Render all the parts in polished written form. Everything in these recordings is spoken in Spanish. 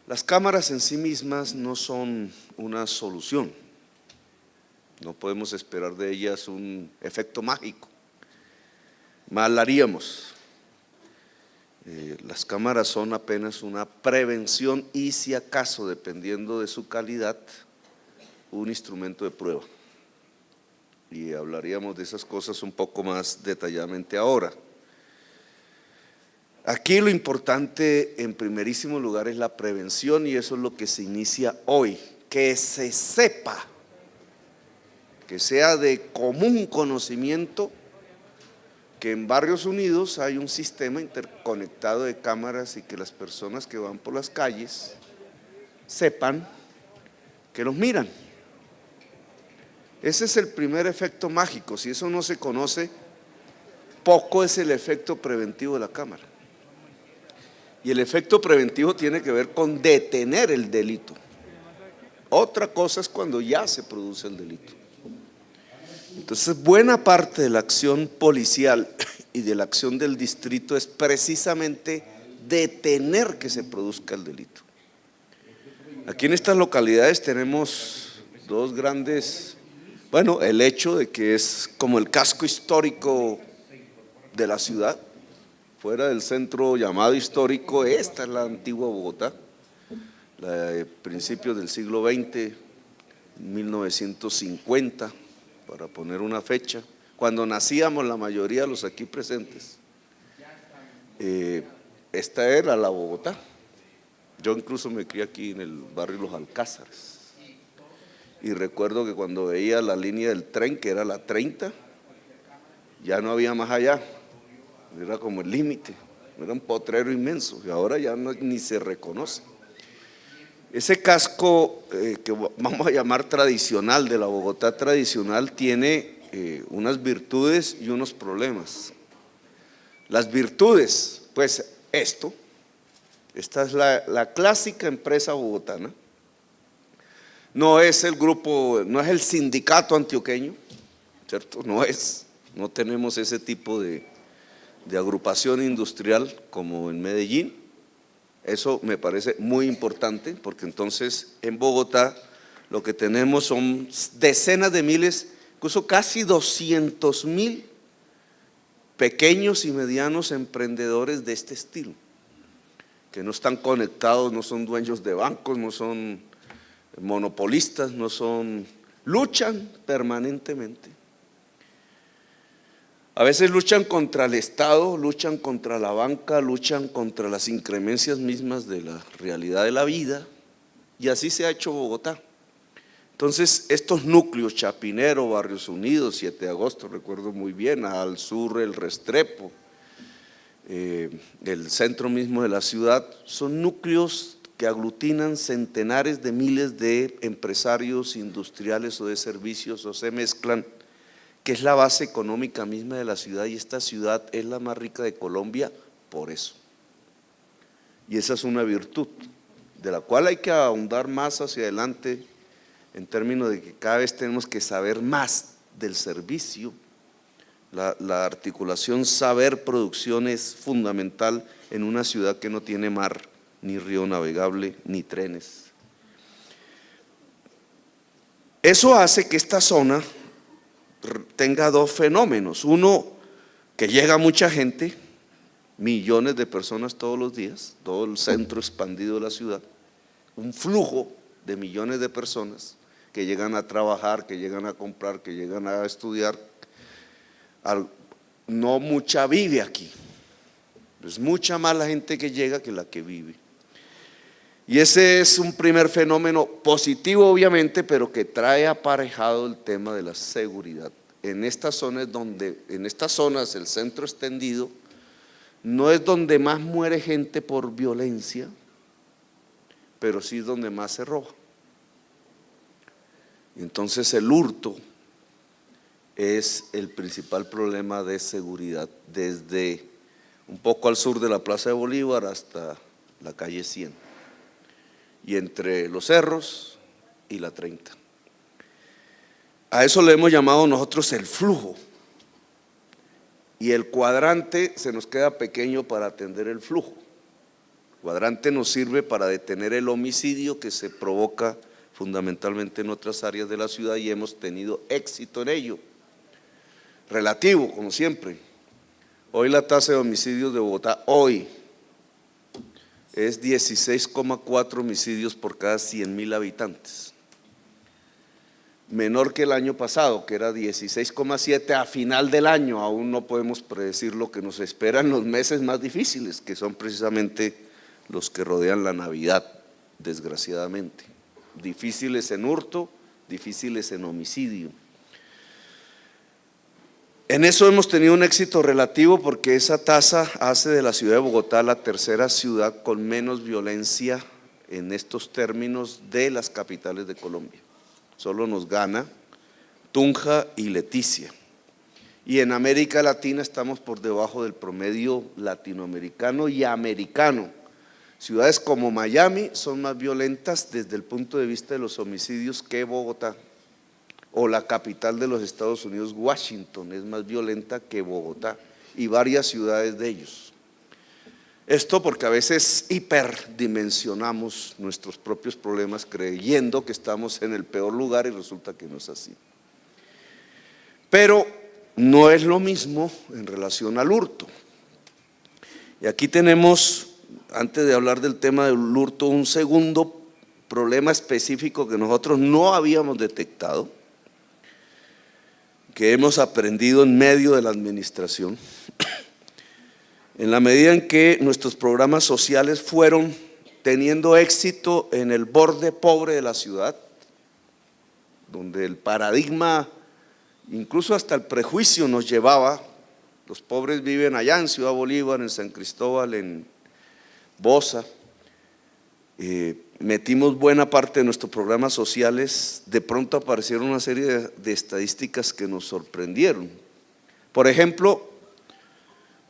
Las cámaras en sí mismas no son una solución, no podemos esperar de ellas un efecto mágico, mal haríamos. Las cámaras son apenas una prevención y, si acaso, dependiendo de su calidad, un instrumento de prueba. Y hablaríamos de esas cosas un poco más detalladamente ahora. Aquí lo importante en primerísimo lugar es la prevención, y eso es lo que se inicia hoy, que se sepa, que sea de común conocimiento que en Barrios Unidos hay un sistema interconectado de cámaras y que las personas que van por las calles sepan que los miran. Ese es el primer efecto mágico. Si eso no se conoce, poco es el efecto preventivo de la cámara. Y el efecto preventivo tiene que ver con detener el delito. Otra cosa es cuando ya se produce el delito. Entonces, buena parte de la acción policial y de la acción del distrito es precisamente detener que se produzca el delito. Aquí en estas localidades tenemos dos grandes, bueno, el hecho de que es como el casco histórico de la ciudad. Fuera del centro llamado histórico, esta es la antigua Bogotá, la de principios del siglo XX, 1950, para poner una fecha, cuando nacíamos la mayoría de los aquí presentes. Esta era la Bogotá. Yo incluso me crié aquí en el barrio Los Alcázares, y recuerdo que cuando veía la línea del tren, que era la 30, ya no había más allá, era como el límite, era un potrero inmenso, y ahora ya no, ni se reconoce. Ese casco que vamos a llamar tradicional, de la Bogotá tradicional, tiene unas virtudes y unos problemas. Las virtudes, pues esta es la clásica empresa bogotana, no es el grupo, no es el sindicato antioqueño, ¿cierto? No tenemos ese tipo de agrupación industrial como en Medellín. Eso me parece muy importante, porque entonces en Bogotá lo que tenemos son decenas de miles, incluso casi 200.000 pequeños y medianos emprendedores de este estilo, que no están conectados, no son dueños de bancos, no son monopolistas, luchan permanentemente. A veces luchan contra el Estado, luchan contra la banca, luchan contra las inclemencias mismas de la realidad de la vida, y así se ha hecho Bogotá. Entonces, estos núcleos, Chapinero, Barrios Unidos, 7 de agosto, recuerdo muy bien, al sur el Restrepo, el centro mismo de la ciudad, son núcleos que aglutinan centenares de miles de empresarios industriales o de servicios, o se mezclan, que es la base económica misma de la ciudad, y esta ciudad es la más rica de Colombia por eso. Y esa es una virtud de la cual hay que ahondar más hacia adelante, en términos de que cada vez tenemos que saber más del servicio. La articulación saber-producción es fundamental en una ciudad que no tiene mar, ni río navegable, ni trenes. Eso hace que esta zona tenga dos fenómenos: uno, que llega mucha gente, millones de personas todos los días, todo el centro expandido de la ciudad, un flujo de millones de personas que llegan a trabajar, que llegan a comprar, que llegan a estudiar. No mucha vive aquí, es mucha más la gente que llega que la que vive. Y ese es un primer fenómeno positivo, obviamente, pero que trae aparejado el tema de la seguridad. En estas zonas el centro extendido no es donde más muere gente por violencia, pero sí es donde más se roba. Entonces el hurto es el principal problema de seguridad, desde un poco al sur de la Plaza de Bolívar hasta la calle 100, y entre los cerros y la 30. A eso le hemos llamado nosotros el flujo, y el cuadrante se nos queda pequeño para atender el flujo. cuadrante nos sirve para detener el homicidio que se provoca fundamentalmente en otras áreas de la ciudad y hemos tenido éxito en ello. Relativo, como siempre. Hoy la tasa de homicidios de Bogotá, hoy, es 16,4 homicidios por cada 100.000 habitantes. Menor que el año pasado, que era 16,7 a final del año. Aún no podemos predecir lo que nos espera en los meses más difíciles, que son precisamente los que rodean la Navidad, desgraciadamente. Difíciles en hurto, difíciles en homicidio. En eso hemos tenido un éxito relativo porque esa tasa hace de la ciudad de Bogotá la tercera ciudad con menos violencia en estos términos de las capitales de Colombia. Solo nos gana Tunja y Leticia. Y en América Latina estamos por debajo del promedio latinoamericano y americano. Ciudades como Miami son más violentas desde el punto de vista de los homicidios que Bogotá. O la capital de los Estados Unidos, Washington, es más violenta que Bogotá y varias ciudades de ellos. Esto porque a veces hiperdimensionamos nuestros propios problemas creyendo que estamos en el peor lugar y resulta que no es así. Pero no es lo mismo en relación al hurto. Y aquí tenemos, antes de hablar del tema del hurto, un segundo problema específico que nosotros no habíamos detectado, que hemos aprendido en medio de la administración, en la medida en que nuestros programas sociales fueron teniendo éxito en el borde pobre de la ciudad, donde el paradigma, incluso hasta el prejuicio nos llevaba, los pobres viven allá en Ciudad Bolívar, en San Cristóbal, en Bosa. Metimos buena parte de nuestros programas sociales, de pronto aparecieron una serie de estadísticas que nos sorprendieron. Por ejemplo,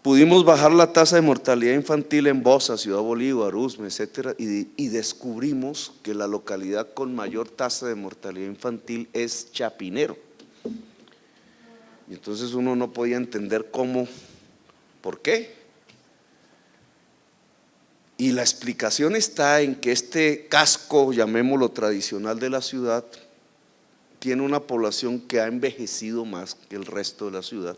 pudimos bajar la tasa de mortalidad infantil en Bosa, Ciudad Bolívar, Usme, etcétera, y descubrimos que la localidad con mayor tasa de mortalidad infantil es Chapinero. Y entonces uno no podía entender cómo, por qué. Y la explicación está en que este casco, llamémoslo tradicional de la ciudad, tiene una población que ha envejecido más que el resto de la ciudad.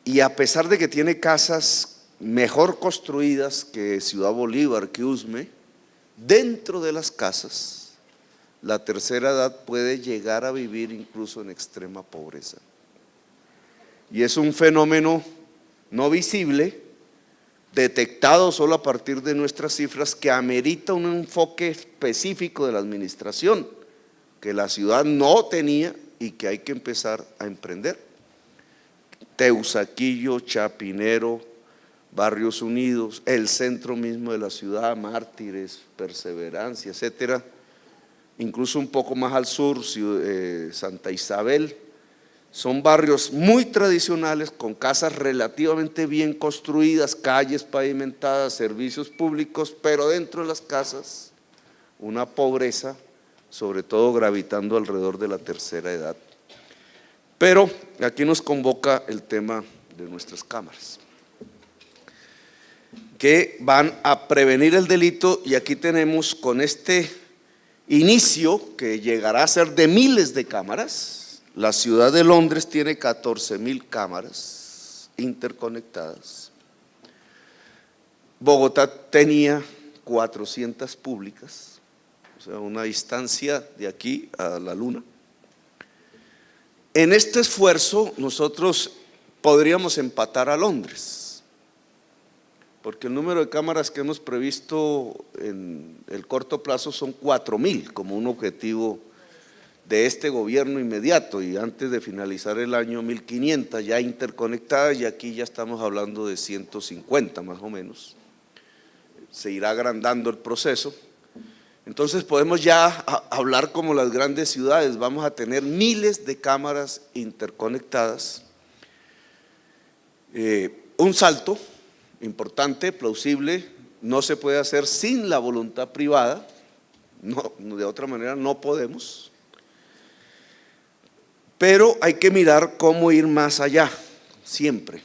Y a pesar de que tiene casas mejor construidas que Ciudad Bolívar, que Usme, dentro de las casas, la tercera edad puede llegar a vivir incluso en extrema pobreza. Y es un fenómeno no visible, detectado solo a partir de nuestras cifras, que amerita un enfoque específico de la administración, que la ciudad no tenía y que hay que empezar a emprender. Teusaquillo, Chapinero, Barrios Unidos, el centro mismo de la ciudad, Mártires, Perseverancia, etcétera, incluso un poco más al sur, Santa Isabel. Son barrios muy tradicionales, con casas relativamente bien construidas, calles pavimentadas, servicios públicos, pero dentro de las casas una pobreza, sobre todo gravitando alrededor de la tercera edad. Pero aquí nos convoca el tema de nuestras cámaras, que van a prevenir el delito, y aquí tenemos con este inicio que llegará a ser de miles de cámaras. La ciudad de Londres tiene 14.000 cámaras interconectadas. Bogotá tenía 400 públicas, o sea, una distancia de aquí a la luna. En este esfuerzo nosotros podríamos empatar a Londres, porque el número de cámaras que hemos previsto en el corto plazo son 4.000 como un objetivo de este gobierno inmediato, y antes de finalizar el año 1.500 ya interconectadas, y aquí ya estamos hablando de 150 más o menos. Se irá agrandando el proceso. Entonces podemos ya hablar como las grandes ciudades, vamos a tener miles de cámaras interconectadas. Un salto importante, plausible, no se puede hacer sin la voluntad privada, no, de otra manera no podemos. Pero hay que mirar cómo ir más allá, siempre.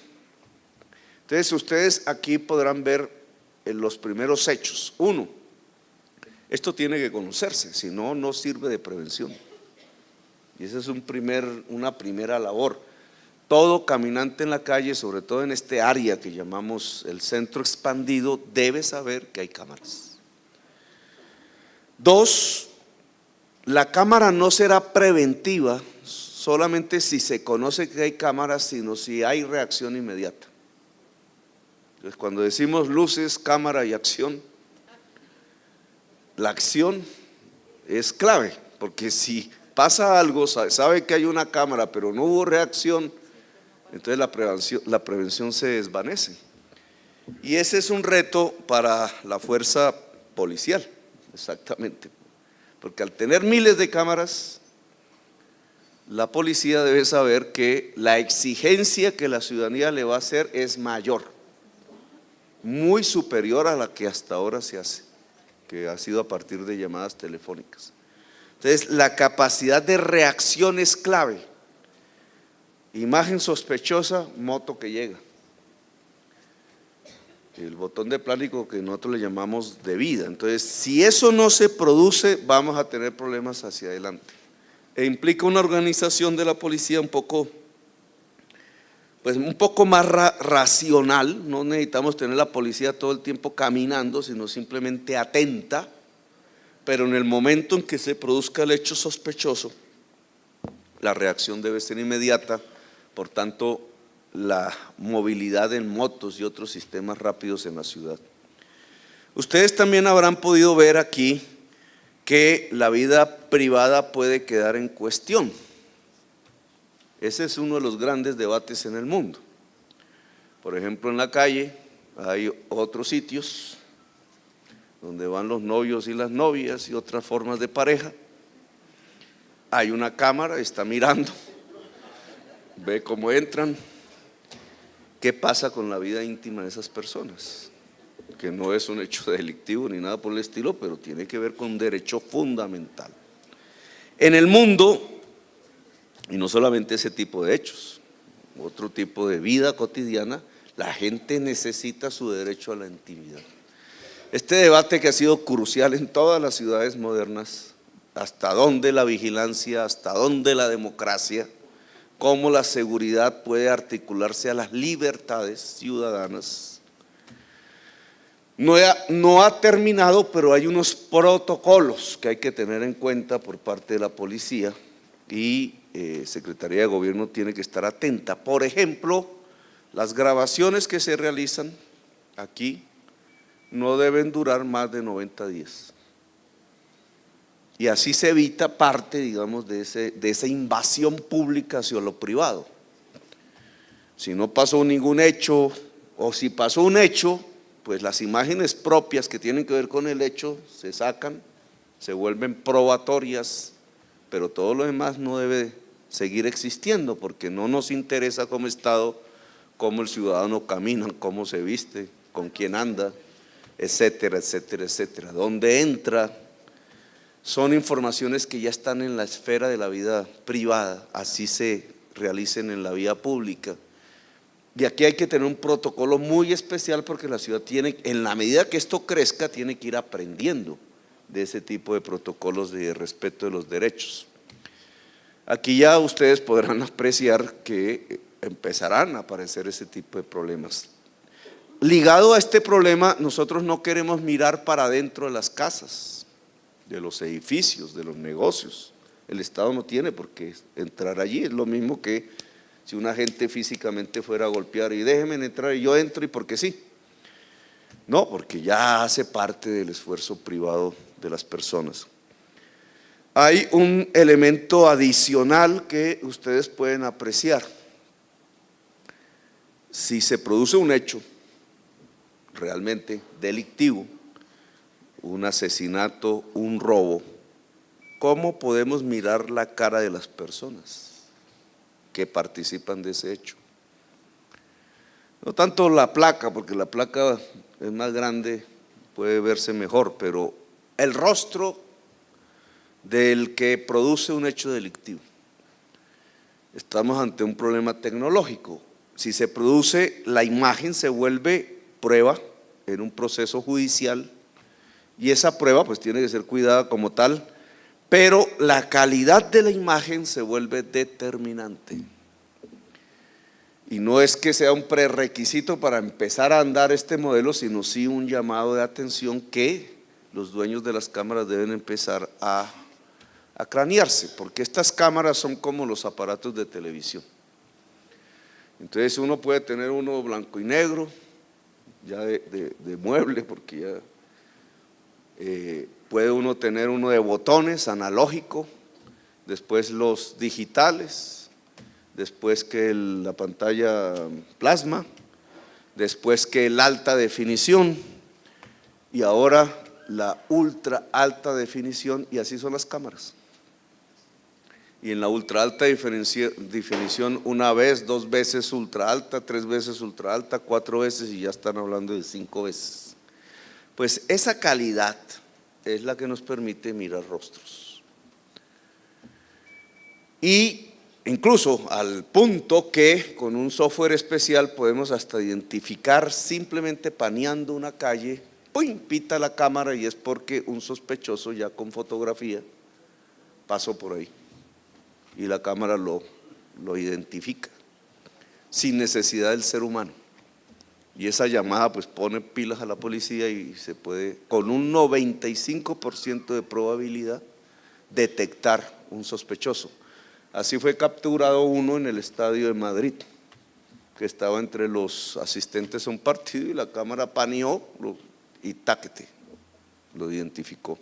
Entonces ustedes aquí podrán ver en los primeros hechos. Uno, esto tiene que conocerse, si no, no sirve de prevención. Y esa es una primera labor. Todo caminante en la calle, sobre todo en este área que llamamos el centro expandido, debe saber que hay cámaras. Dos, la cámara no será preventiva solamente si se conoce que hay cámaras, sino si hay reacción inmediata. Entonces, cuando decimos luces, cámara y acción, la acción es clave, porque si pasa algo, sabe que hay una cámara, pero no hubo reacción, entonces la prevención se desvanece. Y ese es un reto para la fuerza policial, exactamente, porque al tener miles de cámaras, la policía debe saber que la exigencia que la ciudadanía le va a hacer es mayor, muy superior a la que hasta ahora se hace, que ha sido a partir de llamadas telefónicas. Entonces, la capacidad de reacción es clave. Imagen sospechosa, moto que llega. El botón de pánico que nosotros le llamamos de vida. Entonces, si eso no se produce, vamos a tener problemas hacia adelante. E implica una organización de la policía un poco más racional. No necesitamos tener la policía todo el tiempo caminando, sino simplemente atenta, pero en el momento en que se produzca el hecho sospechoso, la reacción debe ser inmediata. Por tanto, la movilidad en motos y otros sistemas rápidos en la ciudad. Ustedes también habrán podido ver aquí que la vida privada puede quedar en cuestión. Ese es uno de los grandes debates en el mundo. Por ejemplo, en la calle hay otros sitios donde van los novios y las novias y otras formas de pareja. Hay una cámara, está mirando, ve cómo entran. ¿Qué pasa con la vida íntima de esas personas? Que no es un hecho delictivo ni nada por el estilo, pero tiene que ver con un derecho fundamental. En el mundo, y no solamente ese tipo de hechos, otro tipo de vida cotidiana, la gente necesita su derecho a la intimidad. Este debate que ha sido crucial en todas las ciudades modernas, hasta dónde la vigilancia, hasta dónde la democracia, cómo la seguridad puede articularse a las libertades ciudadanas. No ha terminado, pero hay unos protocolos que hay que tener en cuenta por parte de la policía y Secretaría de Gobierno tiene que estar atenta. Por ejemplo, las grabaciones que se realizan aquí no deben durar más de 90 días. Y así se evita parte, digamos, de esa invasión pública hacia lo privado. Si no pasó ningún hecho, o si pasó un hecho, pues las imágenes propias que tienen que ver con el hecho se sacan, se vuelven probatorias, pero todo lo demás no debe seguir existiendo porque no nos interesa como Estado cómo el ciudadano camina, cómo se viste, con quién anda, etcétera, etcétera, etcétera. Dónde entra, son informaciones que ya están en la esfera de la vida privada, así se realicen en la vía pública. Y aquí hay que tener un protocolo muy especial porque la ciudad tiene, en la medida que esto crezca, tiene que ir aprendiendo de ese tipo de protocolos de respeto de los derechos. Aquí ya ustedes podrán apreciar que empezarán a aparecer ese tipo de problemas. Ligado a este problema, nosotros no queremos mirar para adentro de las casas, de los edificios, de los negocios. El Estado no tiene por qué entrar allí, es lo mismo que si una gente físicamente fuera a golpear y déjenme entrar y yo entro y porque sí. No, porque ya hace parte del esfuerzo privado de las personas. Hay un elemento adicional que ustedes pueden apreciar. Si se produce un hecho realmente delictivo, un asesinato, un robo, ¿cómo podemos mirar la cara de las personas que participan de ese hecho? No tanto la placa, porque la placa es más grande, puede verse mejor, pero el rostro del que produce un hecho delictivo. Estamos ante un problema tecnológico. Si se produce, la imagen se vuelve prueba en un proceso judicial y esa prueba pues tiene que ser cuidada como tal, pero la calidad de la imagen se vuelve determinante. Y no es que sea un prerequisito para empezar a andar este modelo, sino sí un llamado de atención que los dueños de las cámaras deben empezar a cranearse, porque estas cámaras son como los aparatos de televisión. Entonces uno puede tener uno blanco y negro, ya de mueble, porque ya puede uno tener uno de botones, analógico, después los digitales, después que la pantalla plasma, después que el alta definición y ahora la ultra alta definición, y así son las cámaras. Y en la ultra alta definición una vez, 2 veces ultra alta, 3 veces ultra alta, 4 veces y ya están hablando de 5 veces. Pues esa calidad es la que nos permite mirar rostros. Y incluso al punto que con un software especial podemos hasta identificar simplemente paneando una calle, ¡pum!, pita la cámara y es porque un sospechoso ya con fotografía pasó por ahí. Y la cámara lo identifica sin necesidad del ser humano, y esa llamada pues pone pilas a la policía y se puede con un 95% de probabilidad detectar un sospechoso. Así fue capturado uno en el estadio de Madrid, que estaba entre los asistentes a un partido y la cámara paneó y táquete, lo identificó.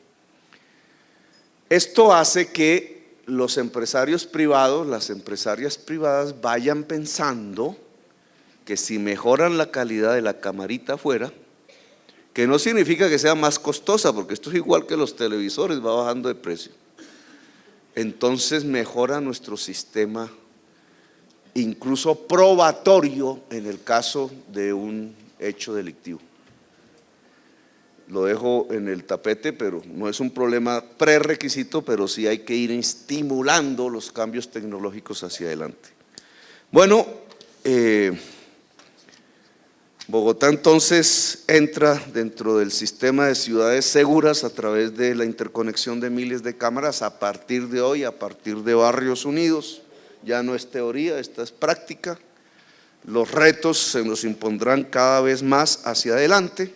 Esto hace que los empresarios privados, las empresarias privadas vayan pensando que si mejoran la calidad de la camarita afuera, que no significa que sea más costosa, porque esto es igual que los televisores, va bajando de precio, entonces mejora nuestro sistema, incluso probatorio en el caso de un hecho delictivo. Lo dejo en el tapete, pero no es un problema prerequisito, pero sí hay que ir estimulando los cambios tecnológicos hacia adelante. Bueno, Bogotá entonces entra dentro del sistema de ciudades seguras a través de la interconexión de miles de cámaras a partir de hoy, a partir de Barrios Unidos. Ya no es teoría, esta es práctica. Los retos se nos impondrán cada vez más hacia adelante.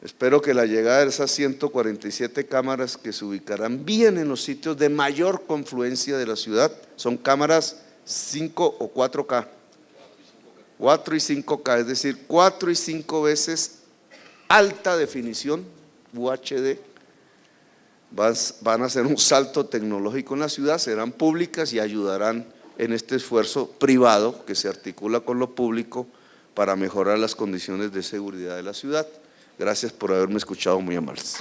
Espero que la llegada de esas 147 cámaras que se ubicarán bien en los sitios de mayor confluencia de la ciudad, son cámaras 5 o 4K, 4 y 5K, es decir, 4 y 5 veces alta definición, UHD, van a hacer un salto tecnológico en la ciudad, serán públicas y ayudarán en este esfuerzo privado que se articula con lo público para mejorar las condiciones de seguridad de la ciudad. Gracias por haberme escuchado, muy amables.